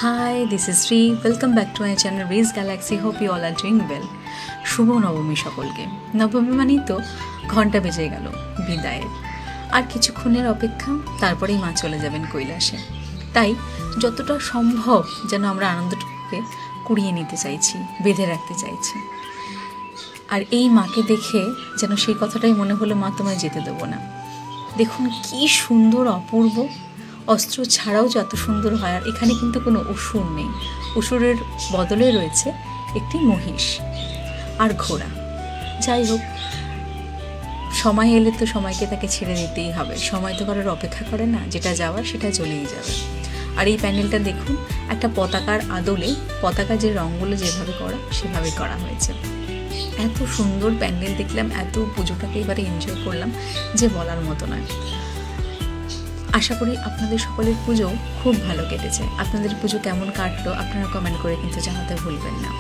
Hi, this is Sri. Welcome back to my channel Race Galaxy. Hope you all are doing well. শুভ নবমী সকলকে। নবমী মানেই তো ঘন্টা বেজে গেল বিদায়ের। আর কিছুক্ষণের অপেক্ষা, তারপরেই মা চলে যাবেন কৈলাসে। তাই যতটা সম্ভব যেন আমরা আনন্দটাকে কুড়িয়ে নিতে চাইছি, বেঁধে রাখতে চাইছি। আর এই মাকে দেখে যেন সেই কথাটাই মনে হলো, মা তোমায় যেতে দেবো না। দেখুন কি সুন্দর, অপূর্ব। অস্ত্র ছাড়াও যত সুন্দর হয়। আর এখানে কিন্তু কোনো অসুর নেই, অসুরের বদলে রয়েছে একটি মহিষ আর ঘোড়া। যাই হোক, সময় এলে তো সময়কে তাকে ছেড়ে দিতেই হবে। সময় তো কারোর অপেক্ষা করে না, যেটা যাওয়ার সেটা চলেই যাবে। আর এই প্যান্ডেলটা দেখুন, একটা পতাকার আদলে পতাকা যে রঙগুলো যেভাবে করা সেভাবে করা হয়েছে। এত সুন্দর প্যান্ডেল দেখলাম, এত পুজোটাকে এবারে এনজয় করলাম যে বলার মতো নয়। আশা করি আপনাদের সকলের পুজো খুব ভালো কেটেছে। আপনাদের পুজো কেমন কাটলো আপনারা কমেন্ট করে কিন্তু জানাতে ভুলবেন না।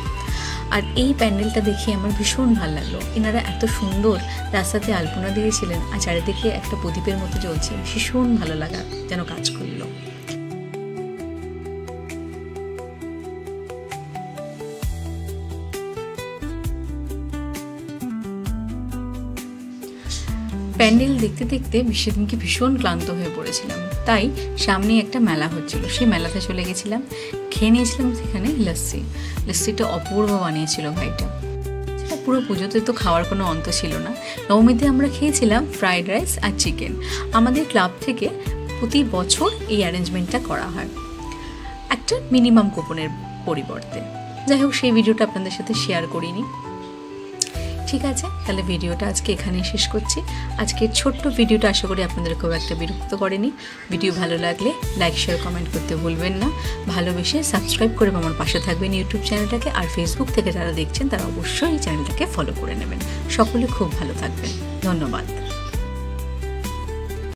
আর এই প্যান্ডেলটা দেখে আমার ভীষণ ভালো লাগলো। এনারা এত সুন্দর রাস্তাতে আলপনা দিয়েছিলেন, আর চারিদিকে একটা প্রদীপের মতো জ্বলছে। ভীষণ ভালো লাগা যেন কাজ করলো। প্যান্ডেল দেখতে দেখতে সেদিনকে ভীষণ ক্লান্ত হয়ে পড়েছিলাম। তাই সামনে একটা মেলা হচ্ছিল, সেই মেলাতে চলে গেছিলাম। খেয়ে নিয়েছিলাম সেখানে লস্যিটা অপূর্ব বানিয়েছিল ভাইটা। সেটা পুরো পুজোতে তো খাওয়ার কোনো অন্ত ছিল না। নবমীতে আমরা খেয়েছিলাম ফ্রাইড রাইস আর চিকেন। আমাদের ক্লাব থেকে প্রতি বছর এই অ্যারেঞ্জমেন্টটা করা হয় একটা মিনিমাম কুপনের পরিবর্তে। যাই হোক, সেই ভিডিওটা আপনাদের সাথে শেয়ার করিনি। ঠিক আছে, তাহলে ভিডিওটা আজকে এখানেই শেষ করছি। আজকের ছোট্ট ভিডিওটা আশা করি আপনাদের খুব একটা বিরক্ত করেনি। ভিডিও ভালো লাগলে লাইক, শেয়ার, কমেন্ট করতে ভুলবেন না। ভালোবেসে সাবস্ক্রাইব করে আমার পাশে থাকবেন ইউটিউব চ্যানেলটাকে। আর ফেসবুক থেকে যারা দেখছেন তারা অবশ্যই এই চ্যানেলটাকে ফলো করে নেবেন। সকলে খুব ভালো থাকবেন। ধন্যবাদ।